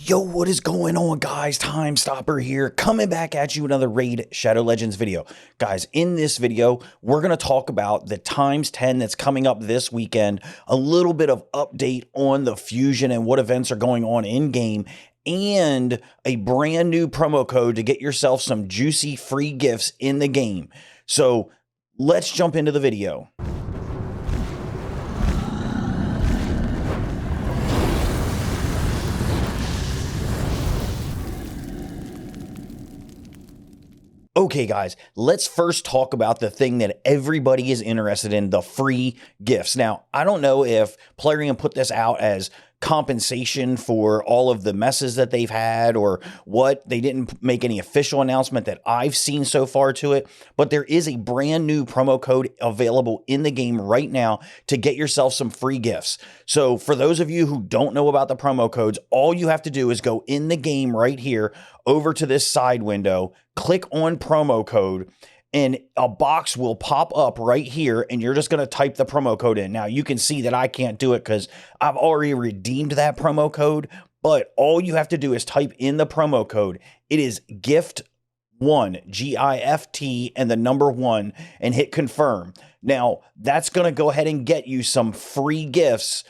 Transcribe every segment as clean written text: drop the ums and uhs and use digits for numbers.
Yo, what is going on, guys? TymeStopper here, coming back at you with another Raid Shadow Legends video. Guys, in this video, we're going to talk about the Times 10 that's coming up this weekend, a little bit of update on the Fusion and what events are going on in-game, and a brand new promo code to get yourself some juicy free gifts in the game. So, let's jump into the video. Okay, guys, let's first talk about the thing that everybody is interested in, the free gifts. Now, I don't know if Plarium put this out as compensation for all of the messes that they've had or what. They didn't make any official announcement that I've seen so far to it, but there is a brand new promo code available in the game right now to get yourself some free gifts. So for those of you who don't know about the promo codes, all you have to do is go in the game right here over to this side window, click on promo code, and a box will pop up right here, and you're just going to type the promo code in. Now, you can see that I can't do it because I've already redeemed that promo code, but all you have to do is type in the promo code. It is GIFT1, G-I-F-T, and the number 1, and hit confirm. Now, that's going to go ahead and get you some free gifts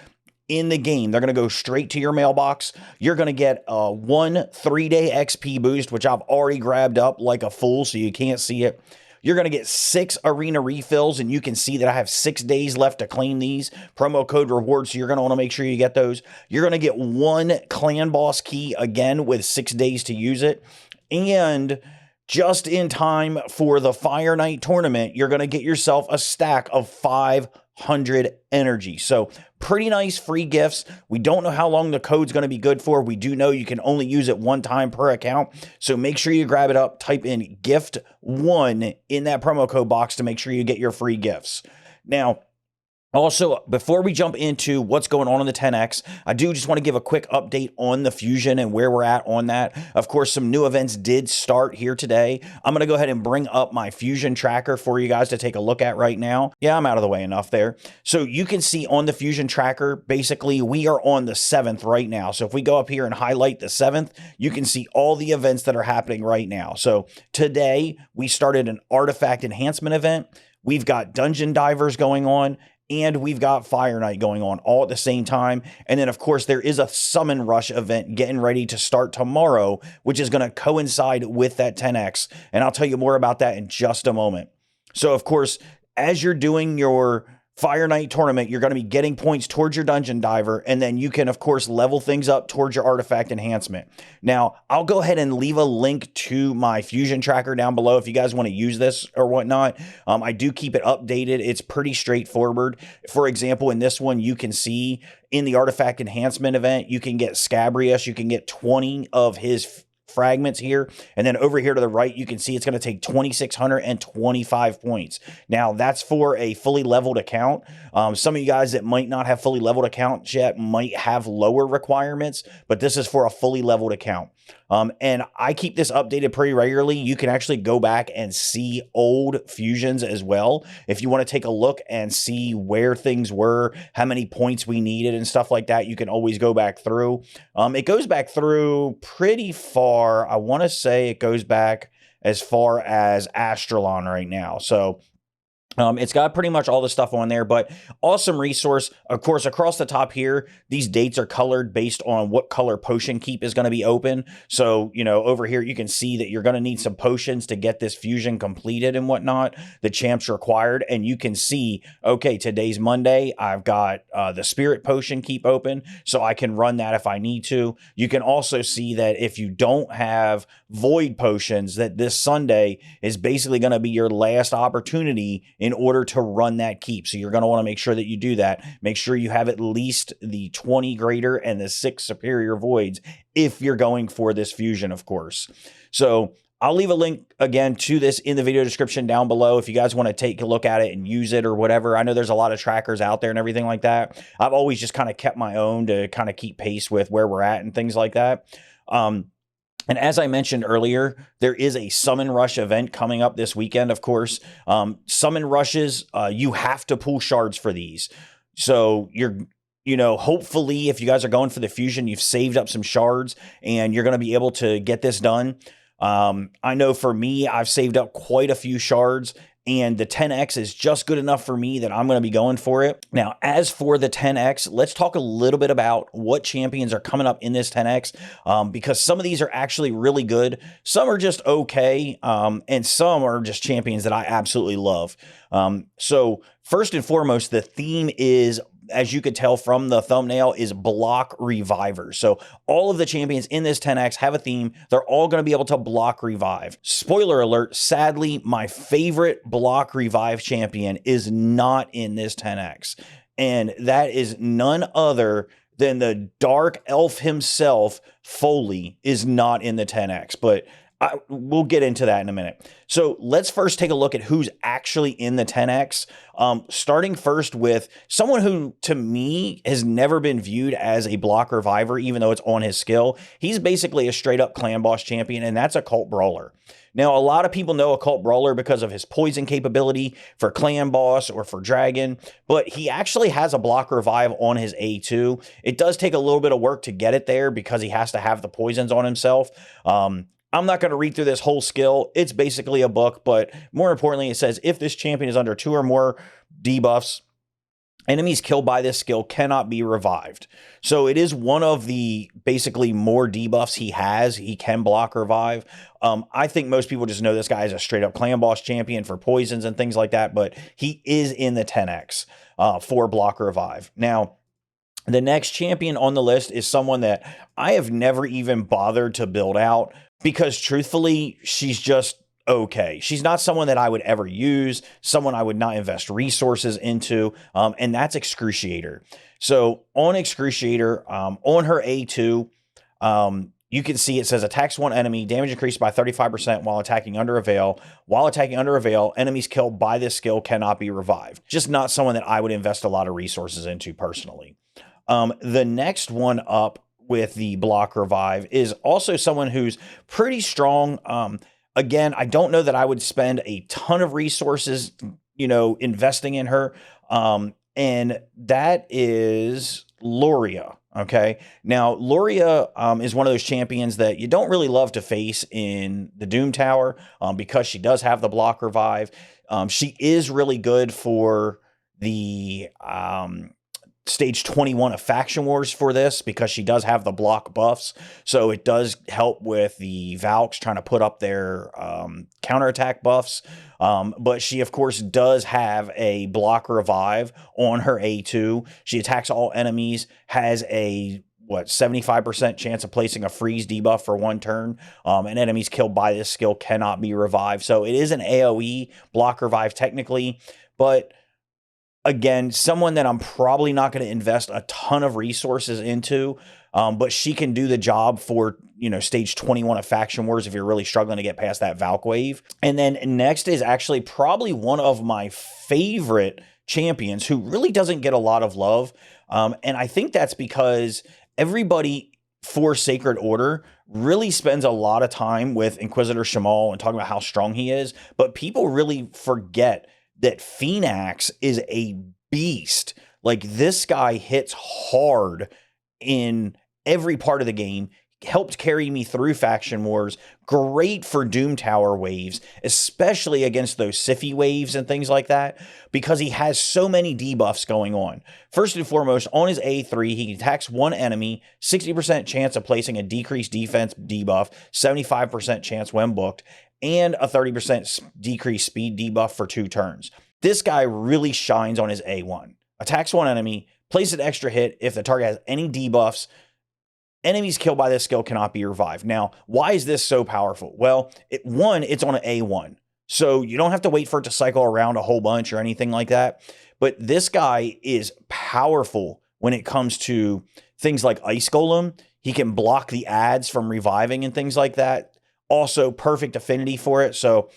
in the game. They're going to go straight to your mailbox. You're going to get a 1 3-day XP boost, which I've already grabbed up like a fool, so you can't see it. You're going to get 6 arena refills, and you can see that I have 6 days left to claim these promo code rewards, so you're going to want to make sure you get those. You're going to get 1 clan boss key, again, with 6 days to use it. And just in time for the Fire Night tournament, you're going to get yourself a stack of 500 energy. So pretty nice free gifts. We don't know how long the code's going to be good for. We do know you can only use it 1 time per account. So make sure you grab it up, type in GIFT1 in that promo code box to make sure you get your free gifts. Now, also, before we jump into what's going on in the 10X, I do just want to give a quick update on the Fusion and where we're at on that. Of course, some new events did start here today. I'm going to go ahead and bring up my Fusion tracker for you guys to take a look at right now. Yeah, I'm out of the way enough there. So you can see on the Fusion tracker, basically, we are on the 7th right now. So if we go up here and highlight the 7th, you can see all the events that are happening right now. So today, we started an artifact enhancement event. We've got dungeon divers going on, and we've got Fire Night going on all at the same time. And then, of course, there is a Summon Rush event getting ready to start tomorrow, which is going to coincide with that 10X. And I'll tell you more about that in just a moment. So, of course, as you're doing your Fire Night tournament, you're going to be getting points towards your Dungeon Diver, and then you can, of course, level things up towards your Artifact Enhancement. Now, I'll go ahead and leave a link to my Fusion tracker down below if you guys want to use this or whatnot. I do keep it updated. It's pretty straightforward. For example, in this one, you can see in the Artifact Enhancement event, you can get Scabrius, you can get 20 of his fragments here, and then over here to the right you can see it's going to take 2,625 points. Now that's for a fully leveled account. Some of you guys that might not have fully leveled accounts yet might have lower requirements, but this is for a fully leveled account. And I keep this updated pretty regularly. You can actually go back and see old fusions as well if you want to take a look and see where things were, how many points we needed and stuff like that. You can always go back through. It goes back through pretty far. I want to say it goes back as far as Astralon right now. So it's got pretty much all the stuff on there, but awesome resource. Of course, across the top here, these dates are colored based on what color potion keep is going to be open. So, you know, over here, you can see that you're going to need some potions to get this fusion completed and whatnot. The champs required, and you can see, okay, today's Monday. I've got the spirit potion keep open, so I can run that if I need to. You can also see that if you don't have void potions, that this Sunday is basically going to be your last opportunity in order to run that keep. So you're going to want to make sure that you do that. Make sure you have at least the 20 greater and the 6 superior voids if you're going for this fusion, of course. So I'll leave a link again to this in the video description down below if you guys want to take a look at it and use it or whatever. I know there's a lot of trackers out there and everything like that. I've always just kind of kept my own to kind of keep pace with where we're at and things like that. And as I mentioned earlier, there is a Summon Rush event coming up this weekend, of course. Summon Rushes, you have to pull shards for these. So you're you know, hopefully if you guys are going for the fusion, you've saved up some shards and you're going to be able to get this done. I know for me, I've saved up quite a few shards, and the 10x is just good enough for me that I'm going to be going for it. Now, as for the 10x, let's talk a little bit about what champions are coming up in this 10x, because some of these are actually really good. Some are just okay, and some are just champions that I absolutely love. So first and foremost, the theme is, as you could tell from the thumbnail, is block revivers. So all of the champions in this 10x have a theme. They're all going to be able to block revive. Spoiler alert, sadly, my favorite block revive champion is not in this 10x. And that is none other than the Dark Elf himself. Foley is not in the 10x, but we'll get into that in a minute. So let's first take a look at who's actually in the 10x. Starting first with someone who, to me, has never been viewed as a block reviver, even though it's on his skill. He's basically a straight up clan boss champion, and that's Occult Brawler. Now, a lot of people know Occult Brawler because of his poison capability for clan boss or for dragon, but he actually has a block revive on his A2. It does take a little bit of work to get it there because he has to have the poisons on himself. I'm not going to read through this whole skill. It's basically a book, but more importantly, it says if this champion is under 2 or more debuffs, enemies killed by this skill cannot be revived. So it is one of the basically more debuffs he has. He can block revive. I think most people just know this guy is a straight up clan boss champion for poisons and things like that, but he is in the 10x for block revive. Now, the next champion on the list is someone that I have never even bothered to build out because truthfully, she's just okay. She's not someone that I would ever use, someone I would not invest resources into, and that's Excruciator. So on Excruciator, on her A2, you can see it says attacks one enemy, damage increased by 35% while attacking under a veil. While attacking under a veil, enemies killed by this skill cannot be revived. Just not someone that I would invest a lot of resources into personally. The next one up with the block revive is also someone who's pretty strong. Again, I don't know that I would spend a ton of resources, you know, investing in her. And that is Lorea. Okay. Now, Lorea is one of those champions that you don't really love to face in the Doom Tower because she does have the block revive. She is really good for the stage 21 of Faction Wars for this because she does have the block buffs. So it does help with the Valks trying to put up their counterattack buffs. But she, of course, does have a block revive on her A2. She attacks all enemies, has a 75% chance of placing a freeze debuff for 1 turn, and enemies killed by this skill cannot be revived. So it is an AoE block revive technically, but again, someone that I'm probably not going to invest a ton of resources into, but she can do the job for, you know, stage 21 of Faction Wars if you're really struggling to get past that Valk wave. And then next is actually probably one of my favorite champions who really doesn't get a lot of love. And I think that's because everybody for Sacred Order really spends a lot of time with Inquisitor Shamal and talking about how strong he is, but people really forget that Phoenix is a beast. Like, this guy hits hard in every part of the game, helped carry me through Faction Wars, great for Doom Tower waves, especially against those Siffy waves and things like that, because he has so many debuffs going on. First and foremost, on his A3, he attacks one enemy, 60% chance of placing a decreased defense debuff, 75% chance when booked, and a 30% decreased speed debuff for 2 turns. This guy really shines on his A1. Attacks one enemy, places an extra hit if the target has any debuffs. Enemies killed by this skill cannot be revived. Now, why is this so powerful? Well, it's on an A1. So you don't have to wait for it to cycle around a whole bunch or anything like that. But this guy is powerful when it comes to things like Ice Golem. He can block the ads from reviving and things like that. Also, perfect affinity for it. So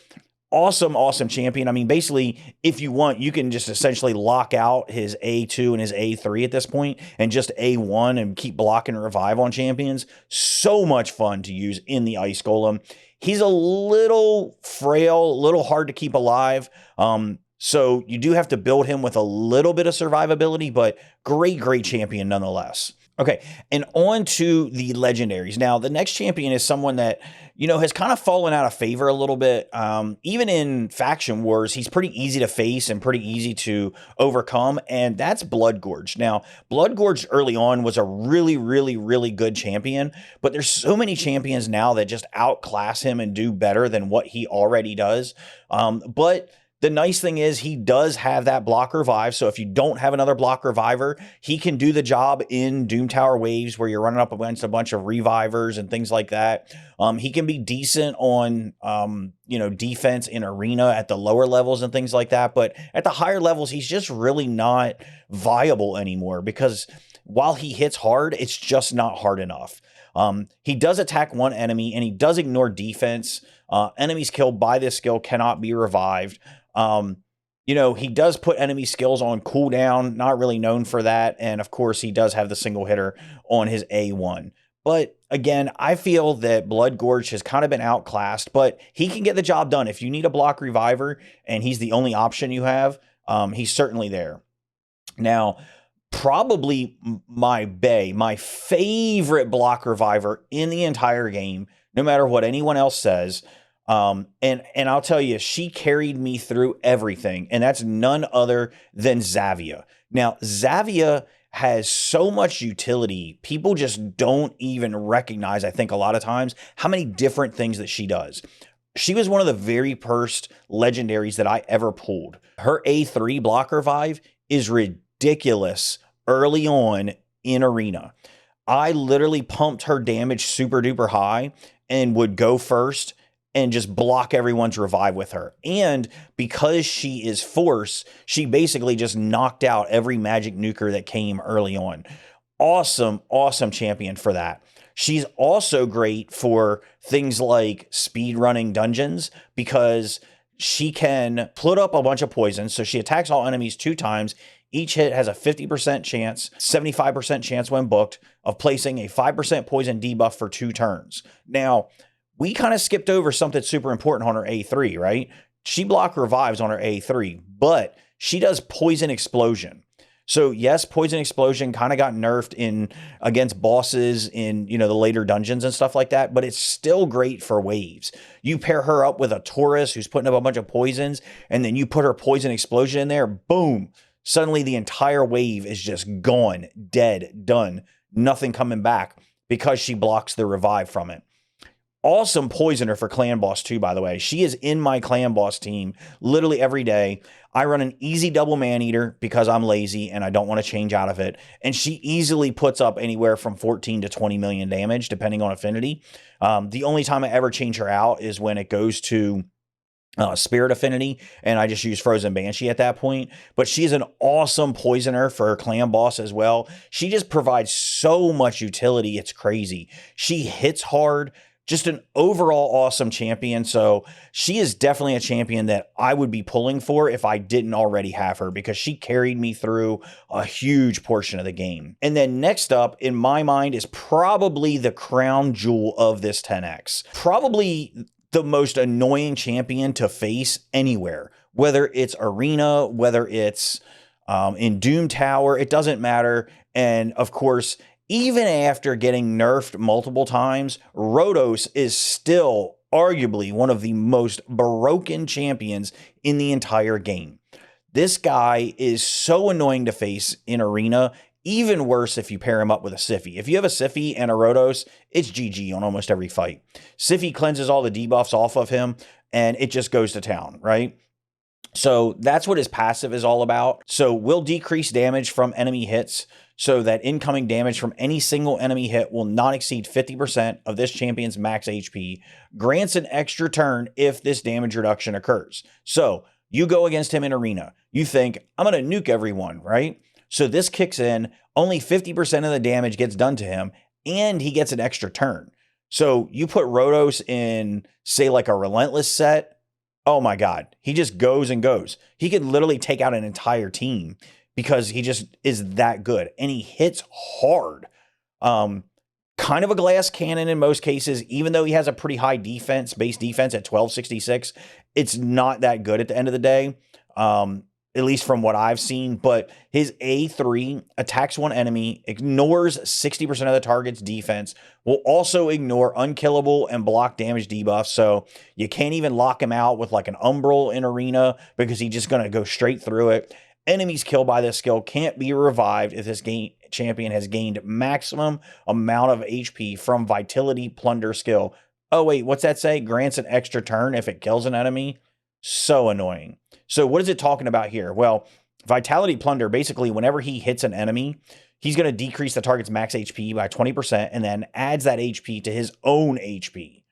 awesome champion. I mean, basically, if you want, you can just essentially lock out his A2 and his A3 at this point and just A1 and keep blocking revive on champions. So much fun to use in the Ice Golem. He's a little frail, a little hard to keep alive. So you do have to build him with a little bit of survivability, but great champion nonetheless. Okay, and on to the legendaries. Now, the next champion is someone that, has kind of fallen out of favor a little bit. Even in faction wars, he's pretty easy to face and pretty easy to overcome, and that's Blood Gorge. Now, Blood Gorge early on was a really good champion, but there's so many champions now that just outclass him and do better than what he already does. But the nice thing is he does have that block revive. So if you don't have another block reviver, he can do the job in Doom Tower waves where you're running up against a bunch of revivers and things like that. He can be decent on, defense in arena at the lower levels and things like that. But at the higher levels, he's just really not viable anymore because while he hits hard, it's just not hard enough. He does attack one enemy and he does ignore defense. Enemies killed by this skill cannot be revived. He does put enemy skills on cooldown, not really known for that. And of course, he does have the single hitter on his A1. But again, I feel that Blood Gorge has kind of been outclassed, but he can get the job done. If you need a block reviver and he's the only option you have, he's certainly there. Now, probably my favorite block reviver in the entire game, no matter what anyone else says. And I'll tell you, she carried me through everything, and that's none other than Zavia. Now, Zavia has so much utility, people just don't even recognize, I think, a lot of times, how many different things that she does. She was one of the very first legendaries that I ever pulled. Her A3 block revive is ridiculous early on in arena. I literally pumped her damage super duper high and would go first and just block everyone's revive with her. And because she is force, she basically just knocked out every magic nuker that came early on. Awesome champion for that. She's also great for things like speed running dungeons because she can put up a bunch of poison. So she attacks all enemies 2 times. Each hit has a 50% chance, 75% chance when booked, of placing a 5% poison debuff for 2 turns. Now, we kind of skipped over something super important on her A3, right? She block revives on her A3, but she does poison explosion. So yes, poison explosion kind of got nerfed against bosses in, the later dungeons and stuff like that, but it's still great for waves. You pair her up with a Taurus who's putting up a bunch of poisons, and then you put her poison explosion in there, boom. Suddenly the entire wave is just gone, dead, done, nothing coming back because she blocks the revive from it. Awesome poisoner for clan boss too, by the way. She is in my clan boss team literally every day. I run an easy double man eater because I'm lazy and I don't want to change out of it. And she easily puts up anywhere from 14 to 20 million damage, depending on affinity. The only time I ever change her out is when it goes to Spirit Affinity, and I just use Frozen Banshee at that point. But she's an awesome poisoner for her clan boss as well. She just provides so much utility. It's crazy. She hits hard. Just an overall awesome champion. So she is definitely a champion that I would be pulling for if I didn't already have her, because she carried me through a huge portion of the game. And then next up in my mind is probably the crown jewel of this 10X. Probably the most annoying champion to face anywhere, whether it's arena, whether it's in Doom Tower, it doesn't matter. And of course, even after getting nerfed multiple times, Rotos is still arguably one of the most broken champions in the entire game. This guy is so annoying to face in arena, even worse if you pair him up with a Siphi. If you have a Siphi and a Rotos, it's GG on almost every fight. Siphi cleanses all the debuffs off of him, and it just goes to town, right? So that's what his passive is all about. So we'll decrease damage from enemy hits so that incoming damage from any single enemy hit will not exceed 50% of this champion's max HP, grants an extra turn if this damage reduction occurs. So you go against him in arena. You think, I'm going to nuke everyone, right? So this kicks in, only 50% of the damage gets done to him, and he gets an extra turn. So you put Rotos in, say, like a Relentless set, oh my God, he just goes and goes. He could literally take out an entire team because he just is that good. And he hits hard. Kind of a glass cannon in most cases, even though he has a pretty high defense, base defense at 1266. It's not that good at the end of the day. At least from what I've seen, but his A3 attacks one enemy, ignores 60% of the target's defense, will also ignore unkillable and block damage debuffs, so you can't even lock him out with like an Umbral in Arena because he's just going to go straight through it. Enemies killed by this skill can't be revived if this champion has gained maximum amount of HP from Vitality Plunder skill. Oh wait, what's that say? Grants an extra turn if it kills an enemy? So annoying. So what is it talking about here? Well, Vitality Plunder, basically whenever he hits an enemy, he's going to decrease the target's max HP by 20% and then adds that HP to his own HP.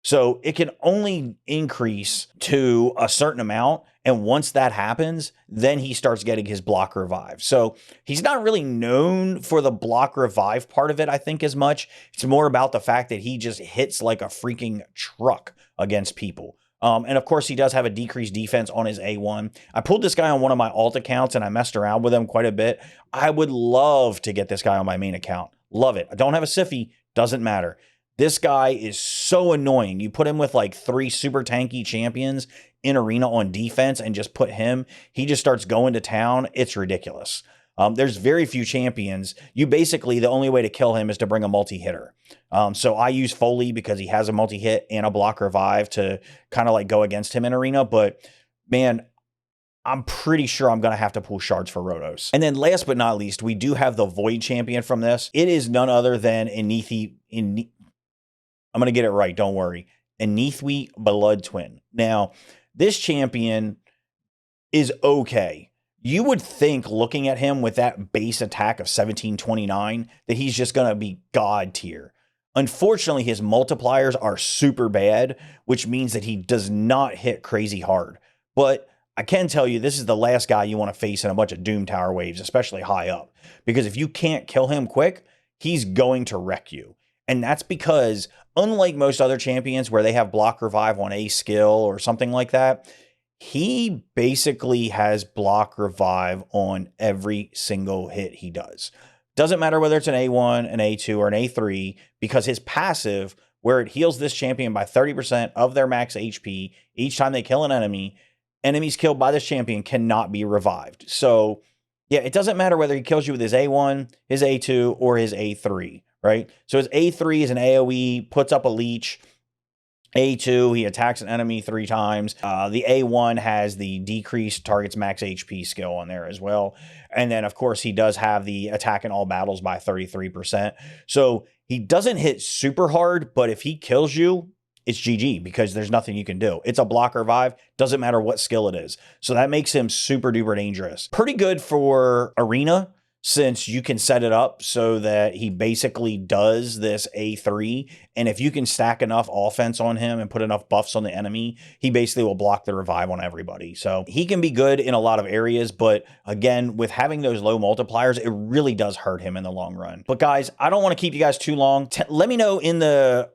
So it can only increase to a certain amount. And once that happens, then he starts getting his block revive. So he's not really known for the block revive part of it, I think, as much. It's more about the fact that he just hits like a freaking truck against people. And of course, he does have a decreased defense on his A1. I pulled this guy on one of my alt accounts and I messed around with him quite a bit. I would love to get this guy on my main account. Love it. I don't have a Siffy. Doesn't matter. This guy is so annoying. You put him with like 3 super tanky champions in Arena on defense and just put him. He just starts going to town. It's ridiculous. There's very few champions. You basically, the only way to kill him is to bring a multi-hitter. So I use Foley because he has a multi-hit and a block revive to kind of like go against him in Arena. But man, I'm pretty sure I'm going to have to pull shards for Rotos. And then last but not least, we do have the Void champion from this. It is none other than I'm going to get it right. Don't worry. Enithwi Bloodtwin. Now, this champion is okay. You would think, looking at him with that base attack of 1729, that he's just going to be god tier. Unfortunately, his multipliers are super bad, which means that he does not hit crazy hard. But I can tell you, this is the last guy you want to face in a bunch of Doom Tower waves, especially high up. Because if you can't kill him quick, he's going to wreck you. And that's because, unlike most other champions where they have block revive on a skill or something like that, he basically has block revive on every single hit he does. Doesn't matter whether it's an A1, an A2, or an A3, because his passive, where it heals this champion by 30% of their max HP each time they kill an enemy, enemies killed by this champion cannot be revived. So, yeah, it doesn't matter whether he kills you with his A1, his A2, or his A3, right? So his A3 is an AoE, puts up a leech. A2, he attacks an enemy 3 times. The A1 has the decreased target's max HP skill on there as well. And then, of course, he does have the attack in all battles by 33%. So he doesn't hit super hard, but if he kills you, it's GG because there's nothing you can do. It's a block revive. Doesn't matter what skill it is. So that makes him super duper dangerous. Pretty good for Arena, since you can set it up so that he basically does this A3. And if you can stack enough offense on him and put enough buffs on the enemy, he basically will block the revive on everybody. So he can be good in a lot of areas, but again, with having those low multipliers, it really does hurt him in the long run. But guys, I don't want to keep you guys too long. Let me know in the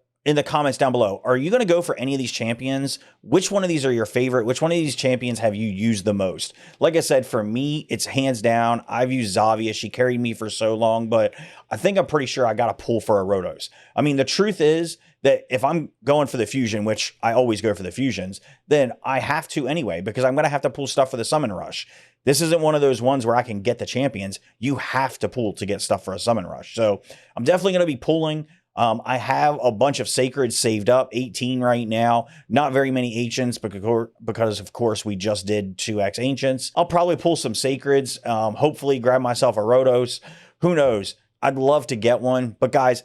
comments down below, are you going to go for any of these champions? Which one of these are your favorite? Which one of these champions have you used the most? Like I said, for me, it's hands down. I've used Zavia. She carried me for so long, but I think I'm pretty sure I got to pull for a Rotos. I mean, the truth is that if I'm going for the fusion, which I always go for the fusions, then I have to anyway, because I'm going to have to pull stuff for the summon rush. This isn't one of those ones where I can get the champions. You have to pull to get stuff for a summon rush. So I'm definitely going to be pulling. I have a bunch of sacreds saved up, 18 right now. Not very many ancients because of course we just did 2x ancients. I'll probably pull some sacreds, hopefully grab myself a Rotos. Who knows? I'd love to get one. But guys,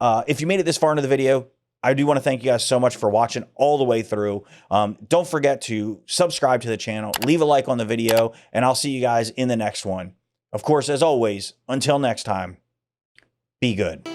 if you made it this far into the video, I do want to thank you guys so much for watching all the way through. Don't forget to subscribe to the channel, leave a like on the video, and I'll see you guys in the next one. Of course, as always, until next time, be good.